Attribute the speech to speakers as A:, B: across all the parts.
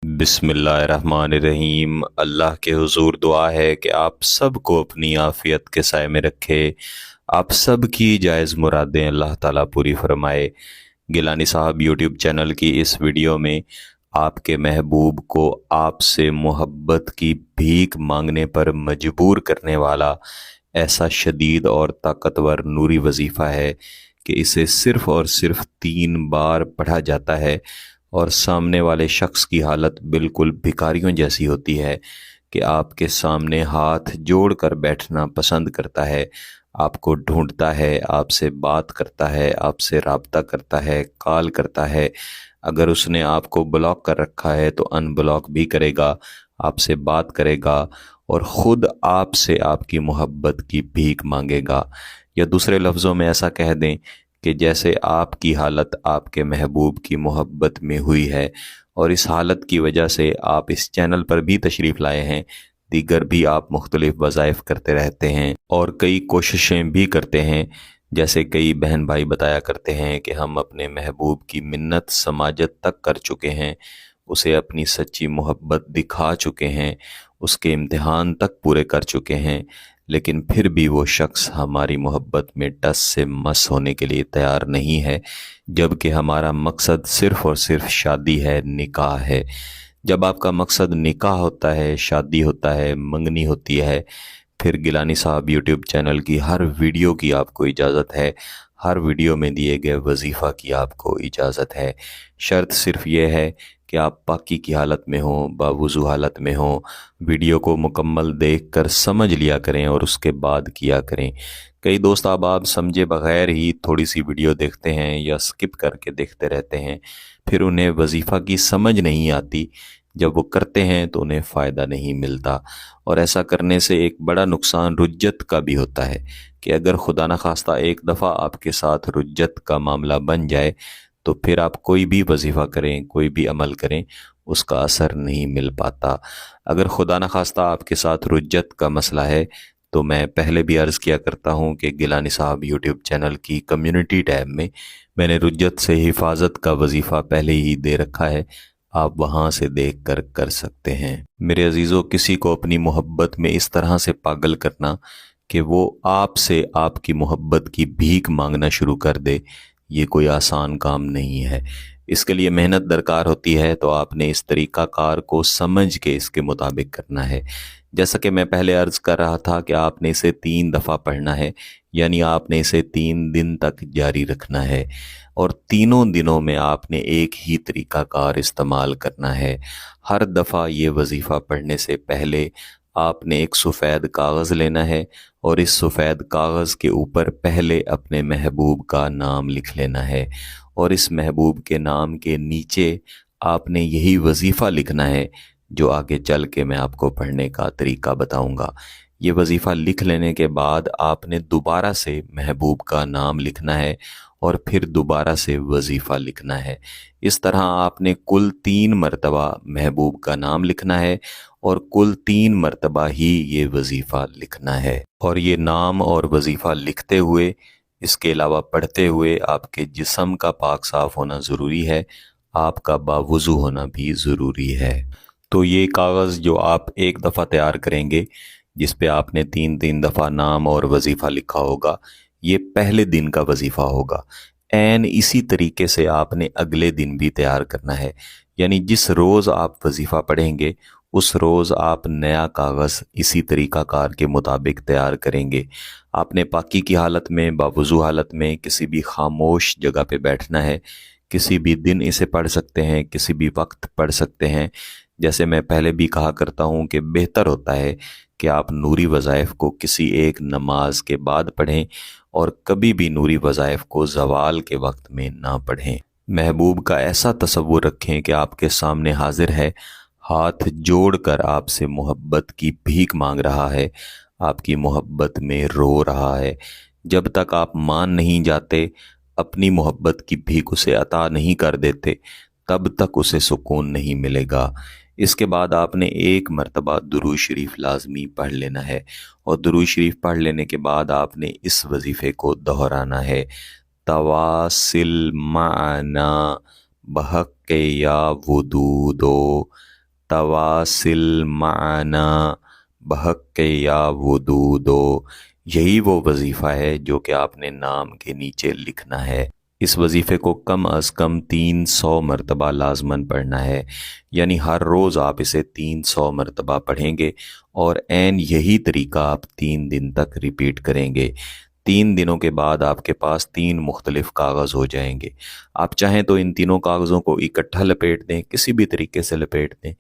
A: बिस्मिल्लाहिर्रहमानिर्रहीम। अल्लाह के हुजूर दुआ है कि आप सब को अपनी आफ़ियत के साए में रखे। आप सब की जायज़ मुरादें अल्लाह ताला पूरी फरमाए। गिलानी साहब यूट्यूब चैनल की इस वीडियो में आपके महबूब को आपसे मोहब्बत की भीख मांगने पर मजबूर करने वाला ऐसा शदीद और ताकतवर नूरी वजीफ़ा है कि इसे सिर्फ़ और सिर्फ 3 बार पढ़ा जाता है और सामने वाले शख्स की हालत बिल्कुल भिखारियों जैसी होती है कि आपके सामने हाथ जोड़कर बैठना पसंद करता है, आपको ढूंढता है, आपसे बात करता है, आपसे राब्ता करता है, कॉल करता है। अगर उसने आपको ब्लॉक कर रखा है तो अनब्लॉक भी करेगा, आपसे बात करेगा और ख़ुद आपसे आपकी मोहब्बत की भीख मांगेगा। या दूसरे लफ्ज़ों में ऐसा कह दें कि जैसे आपकी हालत आपके महबूब की मोहब्बत में हुई है और इस हालत की वजह से आप इस चैनल पर भी तशरीफ़ लाए हैं, दीगर भी आप मुख्तलिफ़ वज़ाइफ करते रहते हैं और कई कोशिशें भी करते हैं। जैसे कई बहन भाई बताया करते हैं कि हम अपने महबूब की मिन्नत समाजत तक कर चुके हैं, उसे अपनी सच्ची मोहब्बत दिखा चुके हैं, उसके इम्तिहान तक पूरे कर चुके हैं, लेकिन फिर भी वो शख्स हमारी मोहब्बत में टस से मस होने के लिए तैयार नहीं है, जबकि हमारा मकसद सिर्फ़ और सिर्फ शादी है, निकाह है। जब आपका मकसद निकाह होता है, शादी होता है, मंगनी होती है, फिर गिलानी साहब यूट्यूब चैनल की हर वीडियो की आपको इजाज़त है, हर वीडियो में दिए गए वजीफ़ा की आपको इजाज़त है। शर्त सिर्फ़ ये है कि आप पाकी की हालत में हों, बावुज़ू हालत में हों, वीडियो को मुकम्मल देखकर समझ लिया करें और उसके बाद किया करें। कई दोस्त आप समझे बग़ैर ही थोड़ी सी वीडियो देखते हैं या स्किप करके देखते रहते हैं, फिर उन्हें वजीफ़ा की समझ नहीं आती। जब वो करते हैं तो उन्हें फ़ायदा नहीं मिलता और ऐसा करने से एक बड़ा नुकसान रुज्जत का भी होता है कि अगर खुदा न खास्ता एक दफ़ा आपके साथ रुज्जत का मामला बन जाए तो फिर आप कोई भी वजीफ़ा करें, कोई भी अमल करें, उसका असर नहीं मिल पाता। अगर खुदा न खास्ता आपके साथ रुज्जत का मसला है तो मैं पहले भी अर्ज़ किया करता हूँ कि गिलानी साहब यूट्यूब चैनल की कम्युनिटी टैब में मैंने रुज्जत से हिफाजत का वजीफ़ा पहले ही दे रखा है, आप वहाँ से देख कर सकते हैं। मेरे अजीज़ों, किसी को अपनी मोहब्बत में इस तरह से पागल करना कि वो आपसे आपकी मोहब्बत की भीख मांगना शुरू कर दे, ये कोई आसान काम नहीं है। इसके लिए मेहनत दरकार होती है, तो आपने इस तरीक़ाकार को समझ के इसके मुताबिक करना है। जैसा कि मैं पहले अर्ज़ कर रहा था कि आपने इसे 3 दफ़ा पढ़ना है, यानी आपने इसे 3 दिन तक जारी रखना है और तीनों दिनों में आपने एक ही तरीक़ाकार इस्तेमाल करना है। हर दफ़ा ये वजीफ़ा पढ़ने से पहले आपने एक सफ़ेद कागज़ लेना है और इस सफ़ेद कागज़ के ऊपर पहले अपने महबूब का नाम लिख लेना है और इस महबूब के नाम के नीचे आपने यही वजीफ़ा लिखना है जो आगे चल के मैं आपको पढ़ने का तरीक़ा बताऊँगा। ये वजीफ़ा लिख लेने के बाद आपने दोबारा से महबूब का नाम लिखना है और फिर दोबारा से वजीफ़ा लिखना है। इस तरह आपने कुल 3 मरतबा महबूब का नाम लिखना है और कुल 3 मरतबा ही ये वजीफ़ा लिखना है। और ये नाम और वजीफ़ा लिखते हुए, इसके अलावा पढ़ते हुए आपके जिस्म का पाक साफ़ होना ज़रूरी है, आपका बावुज़ू होना भी ज़रूरी है। तो ये कागज़ जो आप एक दफ़ा तैयार करेंगे, जिस पे आपने 3 दफ़ा नाम और वजीफ़ा लिखा होगा, ये पहले दिन का वजीफ़ा होगा। ऐन इसी तरीके से आपने अगले दिन भी तैयार करना है, यानी जिस रोज़ आप वजीफ़ा पढ़ेंगे उस रोज़ आप नया कागज़ इसी तरीक़ाकार के मुताबिक तैयार करेंगे। आपने पाकी की हालत में, बावुज़ू हालत में किसी भी खामोश जगह पे बैठना है। किसी भी दिन इसे पढ़ सकते हैं, किसी भी वक्त पढ़ सकते हैं। जैसे मैं पहले भी कहा करता हूँ कि बेहतर होता है कि आप नूरी वज़ाइफ को किसी एक नमाज के बाद पढ़ें और कभी भी नूरी वज़ाइफ को ज़वाल के वक्त में ना पढ़ें। महबूब का ऐसा तसव्वुर रखें कि आपके सामने हाजिर है, हाथ जोड़कर आपसे मोहब्बत की भीख मांग रहा है, आपकी मोहब्बत में रो रहा है। जब तक आप मान नहीं जाते, अपनी मोहब्बत की भीख उसे अता नहीं कर देते, तब तक उसे सुकून नहीं मिलेगा। इसके बाद आपने 1 मरतबा दुरूद शरीफ लाजमी पढ़ लेना है और दुरूद शरीफ पढ़ लेने के बाद आपने इस वजीफ़े को दोहराना है। तवासिल माना बहक़ या वुदूदो तवासिल माना बहक या वदूदो। यही वो वजीफ़ा है जो कि आपने नाम के नीचे लिखना है। इस वजीफ़े को कम अज़ कम 300 मरतबा लाजमन पढ़ना है, यानी हर रोज़ आप इसे 300 मरतबा पढ़ेंगे और ऐन यही तरीका आप 3 दिन तक रिपीट करेंगे। 3 दिनों के बाद आपके पास 3 मुख्तलिफ कागज़ हो जाएंगे। आप चाहें तो इन तीनों कागज़ों को इकट्ठा लपेट दें, किसी भी तरीके से लपेट दें,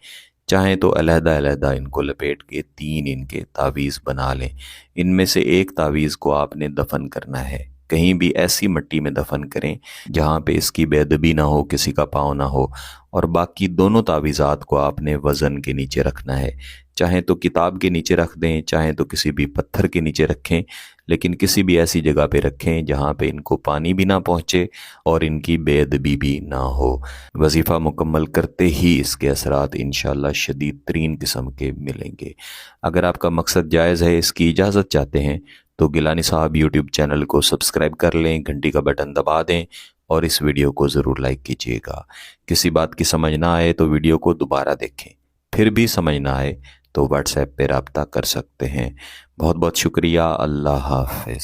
A: चाहें तो अलहदा-अलहदा इनको लपेट के 3 इनके तावीज़ बना लें। इनमें से एक तावीज़ को आपने दफन करना है, कहीं भी ऐसी मिट्टी में दफन करें जहाँ पे इसकी बेअदबी ना हो, किसी का पाँव ना हो, और बाकी दोनों तावीज़ात को आपने वज़न के नीचे रखना है। चाहें तो किताब के नीचे रख दें, चाहें तो किसी भी पत्थर के नीचे रखें, लेकिन किसी भी ऐसी जगह पे रखें जहाँ पे इनको पानी भी ना पहुँचे और इनकी बेअदबी भी ना हो। वजीफ़ा मुकम्मल करते ही इसके असरात इंशाअल्लाह शदीद तरीन किस्म के मिलेंगे। अगर आपका मकसद जायज़ है, इसकी इजाज़त चाहते हैं, तो गिलानी साहब यूट्यूब चैनल को सब्सक्राइब कर लें, घंटी का बटन दबा दें और इस वीडियो को ज़रूर लाइक कीजिएगा। किसी बात की समझ ना आए तो वीडियो को दोबारा देखें, फिर भी समझ ना आए तो व्हाट्सएप पे रब्ता कर सकते हैं। बहुत बहुत शुक्रिया। अल्लाह हाफ़िज़।